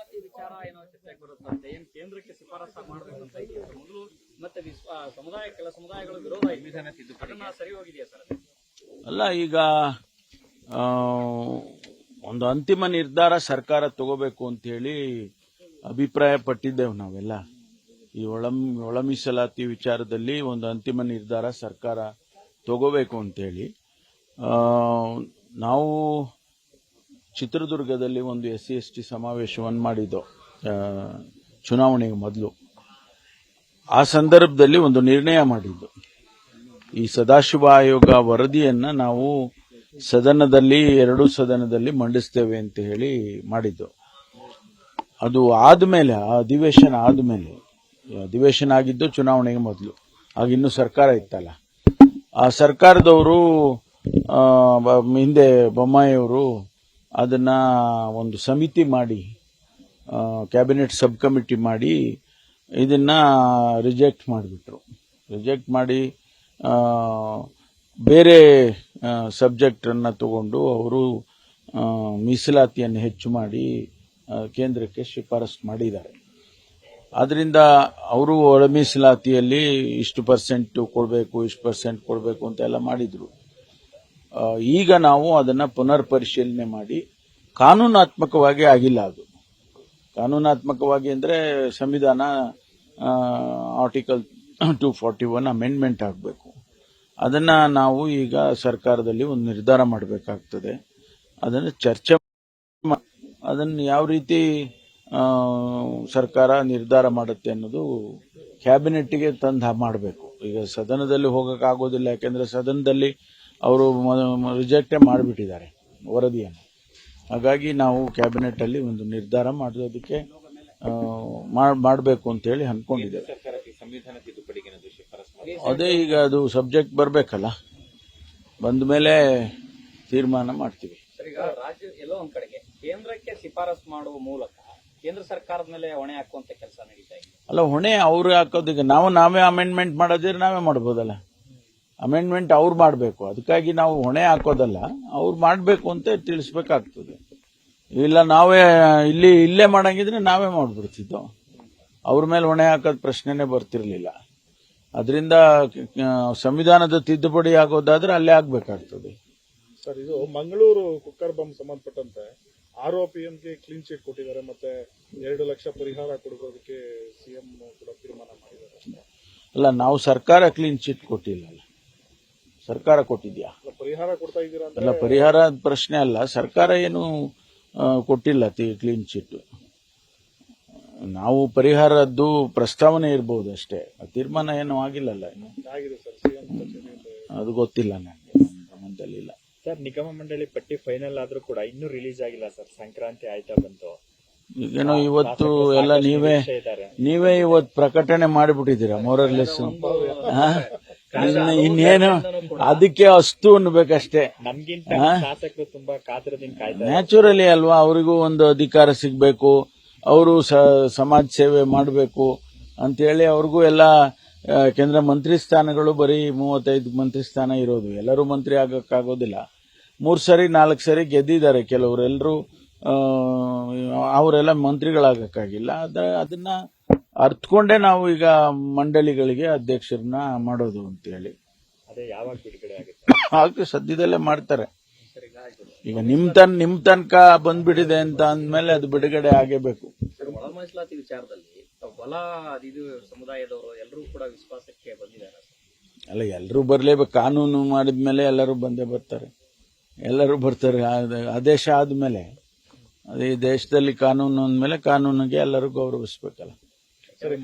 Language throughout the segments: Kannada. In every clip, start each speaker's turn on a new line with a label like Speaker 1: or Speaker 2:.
Speaker 1: ಮೀಸಲಾತಿ ವಿಚಾರ ಏನೋ ಚರ್ಚೆಗೆ ಬರುತ್ತಂತೆ, ಏನ್ ಕೇಂದ್ರಕ್ಕೆ ಶಿಫಾರಸು ಮಾಡಬೇಕಂತ ಇದೆಯಾ ಮೊದಲು, ಮತ್ತೆ ಸಮುದಾಯ ಕೆಲ ಸಮುದಾಯಗಳ ವಿರೋಧ ಸಂವಿಧಾನ ತಿದ್ದುಪಡಿ ಸರಿ ಹೋಗಿದೆಯಾ ಸರ್?
Speaker 2: ಅಲ್ಲ, ಈಗ ಒಂದು ಅಂತಿಮ ನಿರ್ಧಾರ ಸರ್ಕಾರ ತಗೋಬೇಕು ಅಂತ ಹೇಳಿ ಅಭಿಪ್ರಾಯ ಪಟ್ಟಿದ್ದೇವೆ ನಾವೆಲ್ಲ. ಈ ಒಳ ಮೀಸಲಾತಿ ವಿಚಾರದಲ್ಲಿ ಒಂದು ಅಂತಿಮ ನಿರ್ಧಾರ ಸರ್ಕಾರ ತಗೋಬೇಕು ಅಂತೇಳಿ ನಾವು ಚಿತ್ರದುರ್ಗದಲ್ಲಿ ಒಂದು SC/ST ಸಮಾವೇಶವನ್ನು ಮಾಡಿದ್ದು ಚುನಾವಣೆಗೆ ಮೊದಲು. ಆ ಸಂದರ್ಭದಲ್ಲಿ ಒಂದು ನಿರ್ಣಯ ಮಾಡಿದ್ದು, ಈ ಸದಾಶಿವ ಆಯೋಗ ವರದಿಯನ್ನ ನಾವು ಎರಡೂ ಸದನದಲ್ಲಿ ಮಂಡಿಸ್ತೇವೆ ಅಂತ ಹೇಳಿ ಮಾಡಿದ್ದು. ಅದು ಆದ್ಮೇಲೆ, ಆ ಅಧಿವೇಶನ ಆಗಿದ್ದು ಚುನಾವಣೆಗೆ ಮೊದಲು, ಆಗ ಇನ್ನೂ ಸರ್ಕಾರ ಇತ್ತಲ್ಲ, ಆ ಸರ್ಕಾರದವರು ಹಿಂದೆ ಬೊಮ್ಮಾಯಿಯವರು ಅದನ್ನ ಒಂದು ಸಮಿತಿ ಮಾಡಿ, ಕ್ಯಾಬಿನೆಟ್ ಸಬ್ ಕಮಿಟಿ ಮಾಡಿ ಇದನ್ನ ರಿಜೆಕ್ಟ್ ಮಾಡಿಬಿಟ್ರು. ರಿಜೆಕ್ಟ್ ಮಾಡಿ ಬೇರೆ ಸಬ್ಜೆಕ್ಟ್ ಅನ್ನ ತಗೊಂಡು ಅವರು ಮೀಸಲಾತಿಯನ್ನು ಹೆಚ್ಚು ಮಾಡಿ ಕೇಂದ್ರಕ್ಕೆ ಶಿಫಾರಸು ಮಾಡಿದ್ದಾರೆ. ಆದ್ರಿಂದ ಅವರು ಒಳ ಮೀಸಲಾತಿಯಲ್ಲಿ ಇಷ್ಟು % ಕೊಡಬೇಕು, ಇಷ್ಟು % ಕೊಡಬೇಕು ಅಂತೆಲ್ಲ ಮಾಡಿದ್ರು. ಈಗ ನಾವು ಅದನ್ನ ಪುನರ್ ಪರಿಶೀಲನೆ ಮಾಡಿ, ಕಾನೂನಾತ್ಮಕವಾಗಿ ಆಗಿಲ್ಲ. ಅದು ಕಾನೂನಾತ್ಮಕವಾಗಿ ಅಂದ್ರೆ ಸಂವಿಧಾನ ಆರ್ಟಿಕಲ್ 241 ಅಮೆಂಡ್ಮೆಂಟ್ ಆಗಬೇಕು. ಅದನ್ನ ನಾವು ಈಗ ಸರ್ಕಾರದಲ್ಲಿ ಒಂದು ನಿರ್ಧಾರ ಮಾಡಬೇಕಾಗ್ತದೆ. ಅದನ್ನು ಚರ್ಚೆ, ಅದನ್ನು ಯಾವ ರೀತಿ ಸರ್ಕಾರ ನಿರ್ಧಾರ ಮಾಡುತ್ತೆ ಅನ್ನೋದು ಕ್ಯಾಬಿನೆಟ್ಗೆ ತಂದು ಮಾಡಬೇಕು. ಈಗ ಸದನದಲ್ಲಿ ಹೋಗಕ್ಕಾಗೋದಿಲ್ಲ, ಯಾಕೆಂದ್ರೆ ಸದನದಲ್ಲಿ ಅವರು ರಿಜೆಕ್ಟೇ ಮಾಡಿಬಿಟ್ಟಿದ್ದಾರೆ ವರದಿಯನ್ನು. ಹಾಗಾಗಿ ನಾವು ಕ್ಯಾಬಿನೆಟ್ ಅಲ್ಲಿ ಒಂದು ನಿರ್ಧಾರ ಮಾಡೋದಕ್ಕೆ ಮಾಡಬೇಕು ಅಂತ ಹೇಳಿ ಅನ್ಕೊಂಡಿದ್ದೇವೆ. ಅದೇ ಈಗ ಅದು ಸಬ್ಜೆಕ್ಟ್ ಬರಬೇಕಲ್ಲ, ಬಂದ ಮೇಲೆ ತೀರ್ಮಾನ ಮಾಡ್ತೀವಿ.
Speaker 1: ಈಗ ರಾಜ್ಯ ಎಲ್ಲೋ ಒಂದ್ ಕಡೆಗೆ ಕೇಂದ್ರಕ್ಕೆ ಶಿಫಾರಸು ಮಾಡುವ ಮೂಲಕ ಕೇಂದ್ರ ಸರ್ಕಾರದ ಮೇಲೆ ಹೊಣೆ ಹಾಕುವಂತ ಕೆಲಸ ನಡೀತಾ ಇದೆ.
Speaker 2: ಅಲ್ಲ, ಹೊಣೆ ಅವ್ರು ಹಾಕೋದೀಗ ನಾವೇ ಅಮೆಂಡ್ಮೆಂಟ್ ಮಾಡೋದಿದ್ರೆ ನಾವೇ ಮಾಡ್ಬೋದಲ್ಲ. ಅಮೆಂಡ್ಮೆಂಟ್ ಅವ್ರು ಮಾಡಬೇಕು, ಅದಕ್ಕಾಗಿ ನಾವು ಹೊಣೆ ಹಾಕೋದಲ್ಲ, ಅವ್ರು ಮಾಡಬೇಕು ಅಂತ ತಿಳಿಸ್ಬೇಕಾಗ್ತದೆ. ಇಲ್ಲ ನಾವೇ ಇಲ್ಲೇ ಮಾಡಂಗಿದ್ರೆ ನಾವೇ ಮಾಡ್ಬಿಡ್ತಿದ್ದೋ, ಅವ್ರ ಮೇಲೆ ಹೊಣೆ ಹಾಕೋದ್ ಪ್ರಶ್ನೆನೇ ಬರ್ತಿರ್ಲಿಲ್ಲ. ಅದರಿಂದ ಸಂವಿಧಾನದ ತಿದ್ದುಪಡಿ ಆಗೋದಾದ್ರೆ ಅಲ್ಲೇ ಆಗ್ಬೇಕಾಗ್ತದೆ.
Speaker 3: ಸರ್, ಇದು ಮಂಗಳೂರು ಕುಕ್ಕರ್ ಬಾಂಬ್ ಸಂಬಂಧಪಟ್ಟಂತೆ ಆರೋಪಿಯನ್ಗೆ ಕ್ಲೀನ್ ಚಿಟ್ ಕೊಟ್ಟಿದ್ದಾರೆ, ಮತ್ತೆ 2 ಲಕ್ಷ ಪರಿಹಾರ ಕೊಡೋದಕ್ಕೆ ಸಿಎಂ ಕೂಡ ತೀರ್ಮಾನ ಮಾಡಿದ್ದಾರೆ.
Speaker 2: ಅಲ್ಲ, ನಾವು ಸರ್ಕಾರ ಕ್ಲೀನ್ ಚಿಟ್ ಕೊಟ್ಟಿಲ್ಲ. ಸರ್ಕಾರ ಕೊಟ್ಟಿದ್ಯಾ?
Speaker 3: ಪರಿಹಾರ ಕೊಡ್ತಾ ಇದ್ದೀರಾ?
Speaker 2: ಅಲ್ಲ, ಪರಿಹಾರ ಪ್ರಶ್ನೆ ಅಲ್ಲ, ಸರ್ಕಾರ ಏನು ಕೊಟ್ಟಿಲ್ಲ ಕ್ಲೀನ್ ಚಿಟ್. ನಾವು ಪರಿಹಾರದ್ದು ಪ್ರಸ್ತಾವನೆ ಇರಬಹುದು ಅಷ್ಟೇ, ತೀರ್ಮಾನ ಏನೂ ಆಗಿಲ್ಲಲ್ಲ ಇನ್ನು. ಅದು ಗೊತ್ತಿಲ್ಲ ನನಗೆ, ಗಮನದಲ್ಲಿ ಇಲ್ಲ.
Speaker 4: ಸರ್, ನಿಗಮ ಮಂಡಳಿ ಪಟ್ಟಿ ಫೈನಲ್ ಆದ್ರೂ ಕೂಡ ಇನ್ನೂ ರಿಲೀಸ್ ಆಗಿಲ್ಲ ಸರ್. ಸಂಕ್ರಾಂತಿ ಆಯ್ತಾ ಬಂತು,
Speaker 2: ಈಗೇನೋ ಇವತ್ತು ಎಲ್ಲ ನೀವೇ ಇವತ್ತು ಪ್ರಕಟಣೆ ಮಾಡಿಬಿಟ್ಟಿದ್ದೀರಾ ಮೋರರ್ಲೆಸ್. ಇನ್ನೇನು ಅದಕ್ಕೆ ಅಷ್ಟು ಅನ್ಬೇಕಷ್ಟೇ.
Speaker 4: ನಮ್ಗಿಂತ ಶಾಸಕರು ತುಂಬಾ ಕಾತರದಿಂದ ಕಾಯ್ತಾರೆ.
Speaker 2: ನ್ಯಾಚುರಲಿ ಅಲ್ವಾ, ಅವರಿಗೂ ಒಂದು ಅಧಿಕಾರ ಸಿಗಬೇಕು, ಅವರು ಸಮಾಜ ಸೇವೆ ಮಾಡಬೇಕು ಅಂತೇಳಿ ಅವ್ರಿಗೂ ಎಲ್ಲ. ಕೇಂದ್ರ ಮಂತ್ರಿ ಸ್ಥಾನಗಳು ಬರೀ 35 ಮಂತ್ರಿ ಸ್ಥಾನ ಇರೋದು, ಎಲ್ಲರೂ ಮಂತ್ರಿ ಆಗಕ್ಕಾಗೋದಿಲ್ಲ. 3 ಸರಿ 4 ಸರಿ ಗೆದ್ದಿದ್ದಾರೆ ಕೆಲವರು, ಎಲ್ಲರೂ ಅವರೆಲ್ಲ ಮಂತ್ರಿಗಳಾಗಕ್ಕಾಗಿಲ್ಲ. ಅದನ್ನ ಅರ್ಥಕೊಂಡೇ ನಾವು ಈಗ ಮಂಡಳಿಗಳಿಗೆ ಅಧ್ಯಕ್ಷರನ್ನ ಮಾಡೋದು ಅಂತ ಹೇಳಿ.
Speaker 4: ಅದೇ ಯಾವಾಗ ಬಿಡುಗಡೆ ಆಗುತ್ತೆ?
Speaker 2: ಸದ್ಯದಲ್ಲೇ ಮಾಡ್ತಾರೆ. ಈಗ ನಿಮ್ ತನಕ ಬಂದ್ಬಿಟ್ಟಿದೆ ಅಂತ ಅಂದ್ಮೇಲೆ ಅದು ಬಿಡುಗಡೆ ಆಗೇಬೇಕು.
Speaker 1: ಒಳ ಮೀಸಲಾತಿ ವಿಚಾರದಲ್ಲಿ ಹೊಲ ಇದು ಸಮುದಾಯದವರು ಎಲ್ಲರೂ ಕೂಡ ವಿಶ್ವಾಸಕ್ಕೆ ಬಂದಿದ್ದಾರೆ.
Speaker 2: ಅಲ್ಲ, ಎಲ್ಲರೂ ಬರ್ಲೇಬೇಕು. ಕಾನೂನು ಮಾಡಿದ್ಮೇಲೆ ಎಲ್ಲರೂ ಬಂದೇ ಬರ್ತಾರೆ, ಎಲ್ಲರೂ ಬರ್ತಾರೆ. ಆದೇಶ ಆದ್ಮೇಲೆ, ಅದೇ ದೇಶದಲ್ಲಿ ಕಾನೂನು ಅಂದ್ಮೇಲೆ ಕಾನೂನಿಗೆ ಎಲ್ಲರೂ ಗೌರವಿಸಬೇಕಲ್ಲ.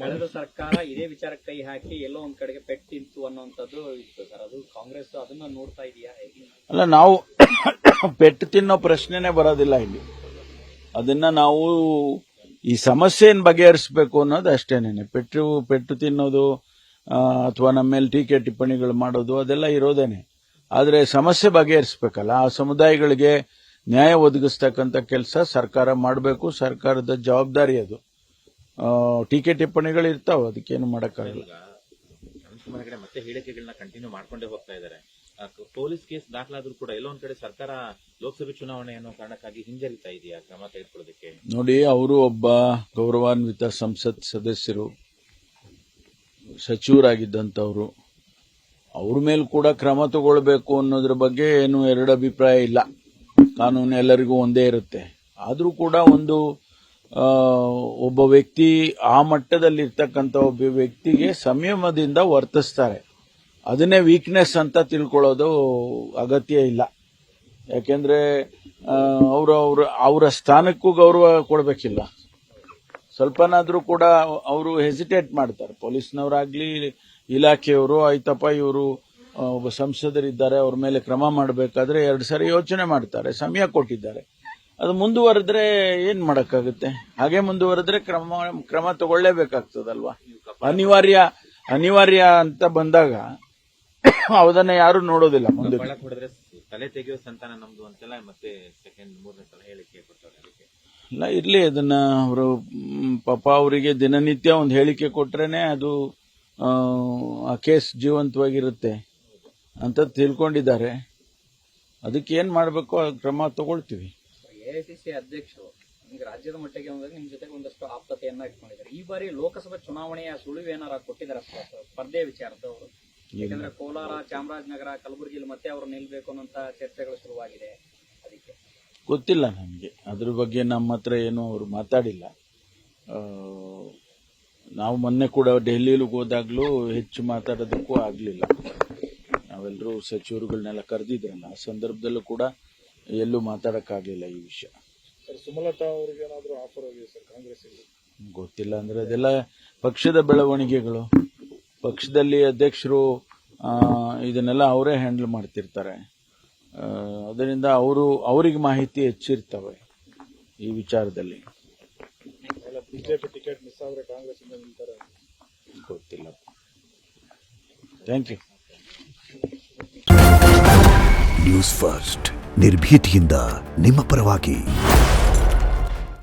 Speaker 1: ಕಳೆದ ಸರ್ಕಾರ ಇದೇ ವಿಚಾರ ಕೈ ಹಾಕಿ ಎಲ್ಲೋ ಒಂದ್ ಕಡೆಗೆ ಪೆಟ್ಟಿತ್ತು ಅನ್ನೋಂಥದ್ದು ಇತ್ತು ಸರ್. ಅದು ಕಾಂಗ್ರೆಸ್ ಅದನ್ನ ನೋಡ್ತಾ ಇದೆಯಾ?
Speaker 2: ಅಲ್ಲ, ನಾವು ಪೆಟ್ಟು ತಿನ್ನೋ ಪ್ರಶ್ನೆನೇ ಬರೋದಿಲ್ಲ ಇಲ್ಲಿ. ಅದನ್ನ ನಾವು ಈ ಸಮಸ್ಯೆಯನ್ನು ಬಗೆಹರಿಸಬೇಕು ಅನ್ನೋದು ಅಷ್ಟೇನೇನೆ. ಪೆಟ್ಟು ತಿನ್ನೋದು ಅಥವಾ ನಮ್ಮ ಮೇಲೆ ಟೀಕೆ ಟಿಪ್ಪಣಿಗಳು ಮಾಡೋದು ಅದೆಲ್ಲ ಇರೋದೇನೆ. ಆದ್ರೆ ಸಮಸ್ಯೆ ಬಗೆಹರಿಸಬೇಕಲ್ಲ, ಆ ಸಮುದಾಯಗಳಿಗೆ ನ್ಯಾಯ ಒದಗಿಸ್ತಕ್ಕಂಥ ಕೆಲಸ ಸರ್ಕಾರ ಮಾಡಬೇಕು. ಸರ್ಕಾರದ ಜವಾಬ್ದಾರಿ ಅದು. ಟೀಕೆ ಟಿಪ್ಪಣಿಗಳು ಇರ್ತಾವ, ಅದಕ್ಕೇನು ಮಾಡಕ್ಕಾಗಲ್ಲ.
Speaker 5: ಮತ್ತೆ ಹೇಳಿಕೆಗಳನ್ನ ಕಂಟಿನ್ಯೂ ಮಾಡ್ಕೊಂಡೇ ಹೋಗ್ತಾ ಇದ್ದಾರೆ. ಪೊಲೀಸ್ ಕೇಸ್ ದಾಖಲಾದ್ರೂ ಕೂಡ ಎಲ್ಲೋ ಒಂದ್ ಕಡೆ ಸರ್ಕಾರ ಲೋಕಸಭೆ ಚುನಾವಣೆ ಅನ್ನೋ ಕಾರಣಕ್ಕಾಗಿ ಹಿಂಜರಿತಾ ಇದೆಯಾ ಕ್ರಮ ತೆಗೆದುಕೊಳ್ಳೋದಕ್ಕೆ?
Speaker 2: ನೋಡಿ, ಅವರು ಒಬ್ಬ ಗೌರವಾನ್ವಿತ ಸಂಸತ್ ಸದಸ್ಯರು, ಸಚಿವರಾಗಿದ್ದಂಥವ್ರು. ಅವ್ರ ಮೇಲೆ ಕೂಡ ಕ್ರಮ ತಗೊಳ್ಬೇಕು ಅನ್ನೋದ್ರ ಬಗ್ಗೆ ಏನು ಎರಡು ಅಭಿಪ್ರಾಯ ಇಲ್ಲ. ಕಾನೂನು ಎಲ್ಲರಿಗೂ ಒಂದೇ ಇರುತ್ತೆ. ಆದರೂ ಕೂಡ ಒಬ್ಬ ವ್ಯಕ್ತಿ ಆ ಮಟ್ಟದಲ್ಲಿರ್ತಕ್ಕಂಥ ಒಬ್ಬ ವ್ಯಕ್ತಿಗೆ ಸಂಯಮದಿಂದ ವರ್ತಿಸ್ತಾರೆ. ಅದನ್ನೇ ವೀಕ್ನೆಸ್ ಅಂತ ತಿಳ್ಕೊಳ್ಳೋದು ಅಗತ್ಯ ಇಲ್ಲ. ಯಾಕೆಂದ್ರೆ ಅವರ ಸ್ಥಾನಕ್ಕೂ ಗೌರವ ಕೊಡಬೇಕಿಲ್ಲ. ಸ್ವಲ್ಪನಾದ್ರೂ ಕೂಡ ಅವರು ಹೆಸಿಟೇಟ್ ಮಾಡ್ತಾರೆ. ಪೊಲೀಸ್ನವರಾಗ್ಲಿ, ಇಲಾಖೆಯವರು, ಆಯ್ತಪ್ಪ ಇವರು ಒಬ್ಬ ಸಂಸದರಿದ್ದಾರೆ, ಅವ್ರ ಮೇಲೆ ಕ್ರಮ ಮಾಡಬೇಕಾದ್ರೆ 2 ಸರಿ ಯೋಚನೆ ಮಾಡ್ತಾರೆ. ಸಮಯ ಕೊಟ್ಟಿದ್ದಾರೆ. ಅದು ಮುಂದುವರೆದ್ರೆ ಏನ್ ಮಾಡಕ್ಕಾಗುತ್ತೆ? ಹಾಗೆ ಮುಂದುವರೆದ್ರೆ ಕ್ರಮ ತಗೊಳ್ಳೇಬೇಕಾಗ್ತದಲ್ವಾ? ಅನಿವಾರ್ಯ ಅಂತ ಬಂದಾಗ ಅದನ್ನ ಯಾರು ನೋಡೋದಿಲ್ಲ. ಮುಂದೆ
Speaker 5: ಬಳಕ್ ಹೊಡೆದ್ರೆ ತಲೆ ತೆಗೆಯೋ ಸಂತಾನ ನಮ್ದು ಅಂತೆಲ್ಲ ಮತ್ತೆ ಸೆಕೆಂಡ್ 3ನೇ ಸಲ ಹೇಳಿಕೆ ಕೊಡ್ತಾರೆ. ಅದಕ್ಕೆ
Speaker 2: ಇಲ್ಲ, ಇರ್ಲಿ, ಅದನ್ನ ಅವರು ಪಾಪ ಅವರಿಗೆ ದಿನನಿತ್ಯ ಒಂದು ಹೇಳಿಕೆ ಕೊಟ್ರೇನೆ ಅದು ಆ ಕೇಸ್ ಜೀವಂತವಾಗಿರುತ್ತೆ ಅಂತ ತಿಳ್ಕೊಂಡಿದ್ದಾರೆ. ಅದಕ್ಕೆ ಏನ್ ಮಾಡಬೇಕು ಕ್ರಮ ತಗೊಳ್ತೀವಿ.
Speaker 1: ಎಐಸಿಸಿ ಅಧ್ಯಕ್ಷರು ಈಗ ರಾಜ್ಯದ ಮಟ್ಟಿಗೆ ನಿಮ್ ಜೊತೆಗೆ ಒಂದಷ್ಟು ಆಪ್ತತೆಯನ್ನ ಇಟ್ಕೊಂಡಿದ್ದಾರೆ. ಈ ಬಾರಿ ಲೋಕಸಭಾ ಚುನಾವಣೆಯ ಸುಳಿವೇನಾರ ಕೊಟ್ಟಿದ್ದಾರೆ ಸ್ಪರ್ಧೆ ವಿಚಾರದವರು? ಯಾಕಂದ್ರೆ ಕೋಲಾರ, ಚಾಮರಾಜನಗರ, ಕಲಬುರಗಿಯಲ್ಲಿ ಮತ್ತೆ ಅವರು ನಿಲ್ಬೇಕು ಅನ್ನೋಂತ ಚರ್ಚೆಗಳು ಶುರುವಾಗಿದೆ. ಅದಕ್ಕೆ
Speaker 2: ಗೊತ್ತಿಲ್ಲ ನಮಗೆ, ಅದ್ರ ಬಗ್ಗೆ ನಮ್ಮ ಹತ್ರ ಏನು ಅವರು ಮಾತಾಡಿಲ್ಲ. ನಾವು ಮೊನ್ನೆ ಕೂಡ ಡೆಲ್ಲಿಲಿ ಹೋದಾಗ್ಲೂ ಹೆಚ್ಚು ಮಾತಾಡೋದಕ್ಕೂ ಆಗ್ಲಿಲ್ಲ. ನಾವೆಲ್ಲರೂ ಸಚಿವರುಗಳನ್ನೆಲ್ಲ ಕರೆದಿದ್ರಲ್ಲ, ಆ ಸಂದರ್ಭದಲ್ಲೂ ಕೂಡ ಎಲ್ಲೂ ಮಾತಾಡಕ್ಕಾಗ್ಲಿಲ್ಲ ಈ ವಿಷಯ.
Speaker 3: ಸುಮಲತಾ ಅವ್ರಿಗೆ ಏನಾದ್ರು ಆಫರ್ ಆಗಿದೆ ಸರ್ ಕಾಂಗ್ರೆಸ್?
Speaker 2: ಗೊತ್ತಿಲ್ಲ. ಅಂದ್ರೆ ಅದೆಲ್ಲ ಪಕ್ಷದ ಬೆಳವಣಿಗೆಗಳು. ಪಕ್ಷದಲ್ಲಿ ಅಧ್ಯಕ್ಷರು ಇದನ್ನೆಲ್ಲ ಅವರೇ ಹ್ಯಾಂಡಲ್ ಮಾಡ್ತಿರ್ತಾರೆ. ಅದರಿಂದ ಅವರಿಗೆ ಮಾಹಿತಿ ಹೆಚ್ಚಿರ್ತವೆ ಈ ವಿಚಾರದಲ್ಲಿ.
Speaker 3: ಬಿಜೆಪಿ ಟಿಕೆಟ್ ಮಿಸ್ ಆದ್ರೆ ಕಾಂಗ್ರೆಸ್ ಇಂದ ನಿಲ್ತಾರೆ?
Speaker 2: ಗೊತ್ತಿಲ್ಲ. Thank you.
Speaker 6: ನ್ಯೂಸ್ ಫಸ್ಟ್, ನಿರ್ಭೀತಿಯಿಂದ ನಿಮ್ಮ ಪರವಾಗಿ.